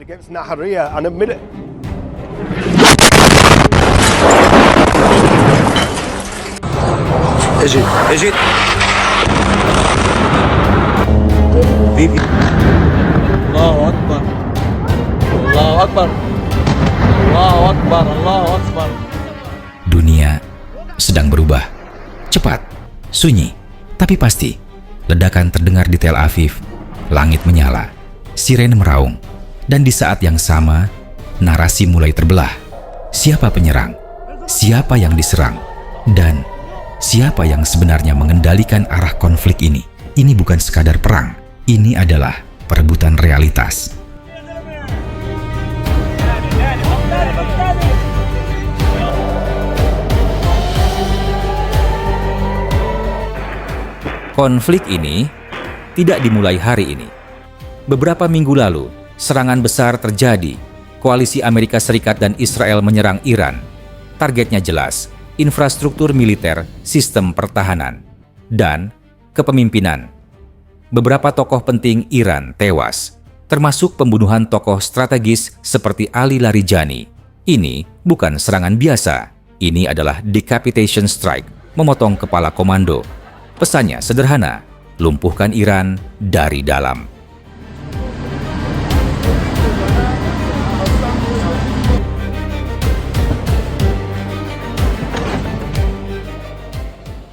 against Nahariya and admit it. اجت فيفي الله أكبر الله أكبر الله أكبر الله أكبر. Dunia sedang berubah. Cepat, sunyi, tapi pasti. Ledakan terdengar di Tel Aviv. Langit menyala, sirene meraung. Dan di saat yang sama, narasi mulai terbelah. Siapa penyerang? Siapa yang diserang? Dan siapa yang sebenarnya mengendalikan arah konflik ini? Ini bukan sekadar perang. Ini adalah perebutan realitas. Konflik ini tidak dimulai hari ini. Beberapa minggu lalu, serangan besar terjadi. Koalisi Amerika Serikat dan Israel menyerang Iran. Targetnya jelas, infrastruktur militer, sistem pertahanan, dan kepemimpinan. Beberapa tokoh penting Iran tewas, termasuk pembunuhan tokoh strategis seperti Ali Larijani. Ini bukan serangan biasa. Ini adalah decapitation strike, memotong kepala komando. Pesannya sederhana, lumpuhkan Iran dari dalam.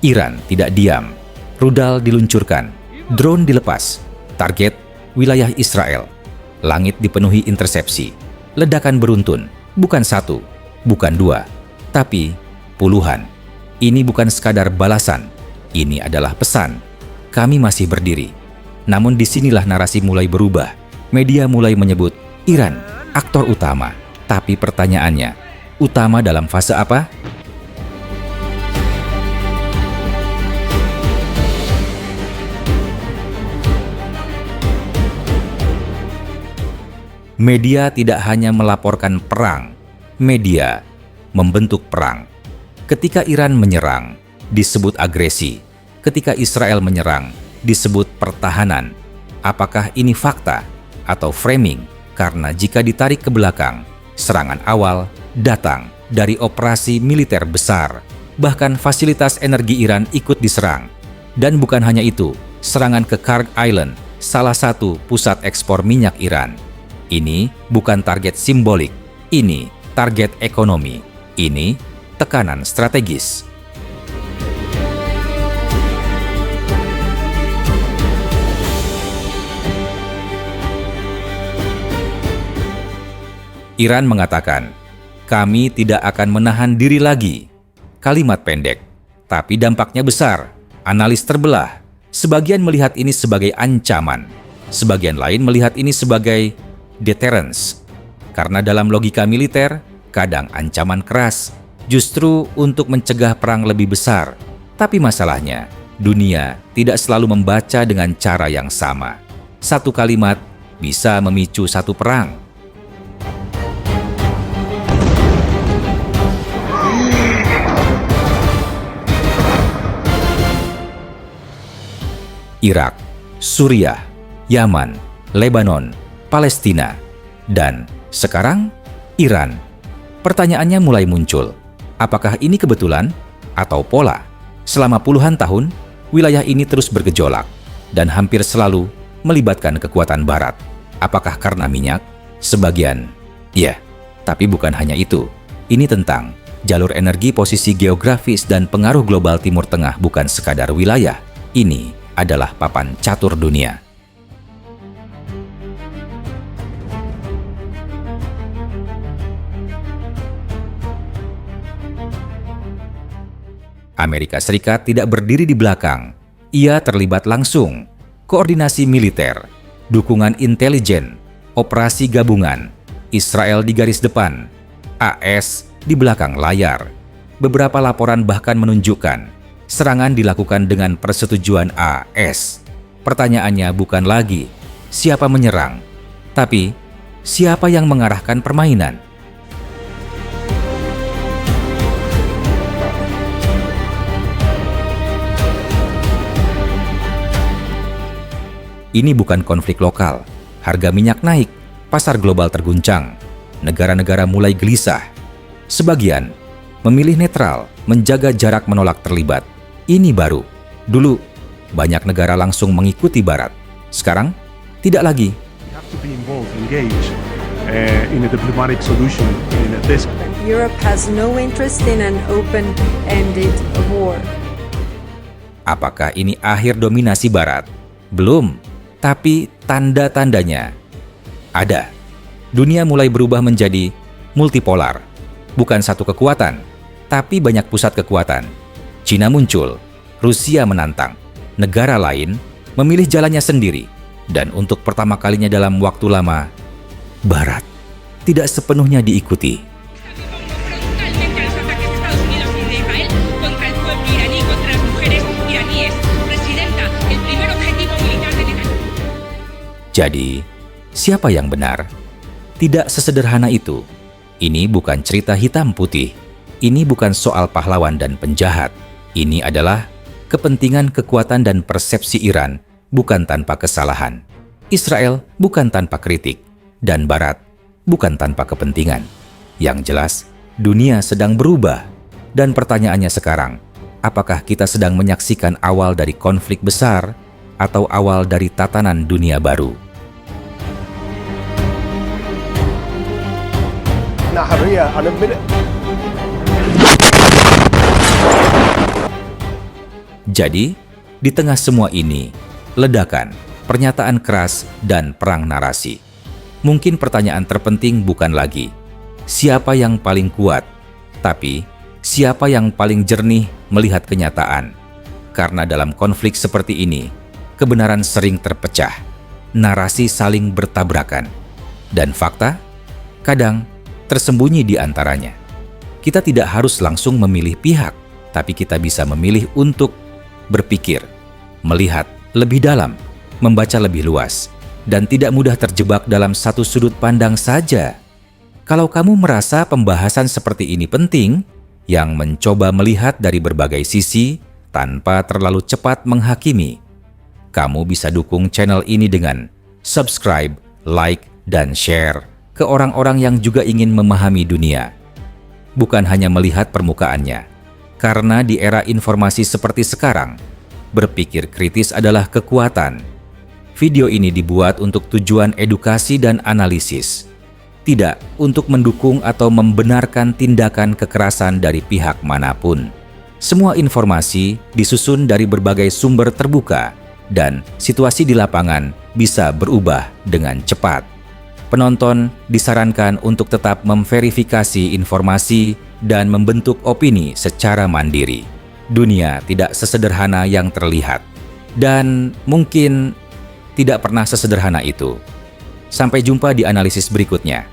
Iran tidak diam. Rudal diluncurkan, drone dilepas, target wilayah Israel. Langit dipenuhi intersepsi. Ledakan beruntun, bukan satu, bukan dua, tapi puluhan. Ini bukan sekadar balasan. Ini adalah pesan. Kami masih berdiri. Namun disinilah narasi mulai berubah. Media mulai menyebut Iran aktor utama. Tapi pertanyaannya, utama dalam fase apa? Media tidak hanya melaporkan perang. Media membentuk perang. Ketika Iran menyerang, disebut agresi. Ketika Israel menyerang, disebut pertahanan. Apakah ini fakta atau framing? Karena jika ditarik ke belakang, serangan awal datang dari operasi militer besar. Bahkan fasilitas energi Iran ikut diserang. Dan bukan hanya itu, serangan ke Karg Island, salah satu pusat ekspor minyak Iran. Ini bukan target simbolik, ini target ekonomi, ini tekanan strategis. Iran mengatakan, kami tidak akan menahan diri lagi. Kalimat pendek, tapi dampaknya besar. Analis terbelah. Sebagian melihat ini sebagai ancaman. Sebagian lain melihat ini sebagai deterrence. Karena dalam logika militer, kadang ancaman keras justru untuk mencegah perang lebih besar. Tapi masalahnya, dunia tidak selalu membaca dengan cara yang sama. Satu kalimat bisa memicu satu perang. Irak, Suriah, Yaman, Lebanon, Palestina, dan sekarang Iran. Pertanyaannya mulai muncul. Apakah ini kebetulan atau pola? Selama puluhan tahun, wilayah ini terus bergejolak dan hampir selalu melibatkan kekuatan barat. Apakah karena minyak? Sebagian, ya. Tapi bukan hanya itu. Ini tentang jalur energi, posisi geografis, dan pengaruh global Timur Tengah bukan sekadar wilayah. Ini adalah papan catur dunia. Amerika Serikat tidak berdiri di belakang. Ia terlibat langsung. Koordinasi militer, dukungan intelijen, operasi gabungan, Israel di garis depan, AS di belakang layar. Beberapa laporan bahkan menunjukkan serangan dilakukan dengan persetujuan AS. Pertanyaannya bukan lagi siapa menyerang, tapi siapa yang mengarahkan permainan. Ini bukan konflik lokal. Harga minyak naik, Pasar global terguncang, negara-negara mulai gelisah. Sebagian memilih netral, menjaga jarak menolak terlibat. Ini baru. Dulu, banyak negara langsung mengikuti Barat. Sekarang, tidak lagi. We have to be involved, engaged in a diplomatic solution in this. Europe has no interest in an open-ended war. Apakah ini akhir dominasi Barat? Belum, tapi tanda-tandanya ada. Dunia mulai berubah menjadi multipolar. Bukan satu kekuatan, tapi banyak pusat kekuatan. Cina muncul, Rusia menantang, negara lain memilih jalannya sendiri. Dan untuk pertama kalinya dalam waktu lama, Barat tidak sepenuhnya diikuti. Frontalmente a los ataques de Estados Unidos y de Israel contra el pueblo iraní, contra las mujeres iraníes. Presidenta, el primer objetivo militar de Netanyahu. Jadi, siapa yang benar? Tidak sesederhana itu. Ini bukan cerita hitam putih. Ini bukan soal pahlawan dan penjahat. Ini adalah kepentingan, kekuatan, dan persepsi Iran bukan tanpa kesalahan. Israel bukan tanpa kritik. Dan Barat bukan tanpa kepentingan. Yang jelas, dunia sedang berubah. Dan pertanyaannya sekarang, apakah kita sedang menyaksikan awal dari konflik besar atau awal dari tatanan dunia baru? حرية أنا Jadi, di tengah semua ini, ledakan, pernyataan keras, dan perang narasi. Mungkin pertanyaan terpenting bukan lagi siapa yang paling kuat, tapi siapa yang paling jernih melihat kenyataan. Karena dalam konflik seperti ini, kebenaran sering terpecah, narasi saling bertabrakan, dan fakta kadang tersembunyi di antaranya. Kita tidak harus langsung memilih pihak, tapi kita bisa memilih untuk berpikir, melihat lebih dalam, membaca lebih luas, dan tidak mudah terjebak dalam satu sudut pandang saja. Kalau kamu merasa pembahasan seperti ini penting, yang mencoba melihat dari berbagai sisi tanpa terlalu cepat menghakimi, kamu bisa dukung channel ini dengan subscribe, like, dan share ke orang-orang yang juga ingin memahami dunia. Bukan hanya melihat permukaannya, karena di era informasi seperti sekarang, berpikir kritis adalah kekuatan. Video ini dibuat untuk tujuan edukasi dan analisis, tidak untuk mendukung atau membenarkan tindakan kekerasan dari pihak manapun. Semua informasi disusun dari berbagai sumber terbuka, dan situasi di lapangan bisa berubah dengan cepat. Penonton disarankan untuk tetap memverifikasi informasi dan membentuk opini secara mandiri. Dunia tidak sesederhana yang terlihat, dan mungkin tidak pernah sesederhana itu. Sampai jumpa di analisis berikutnya.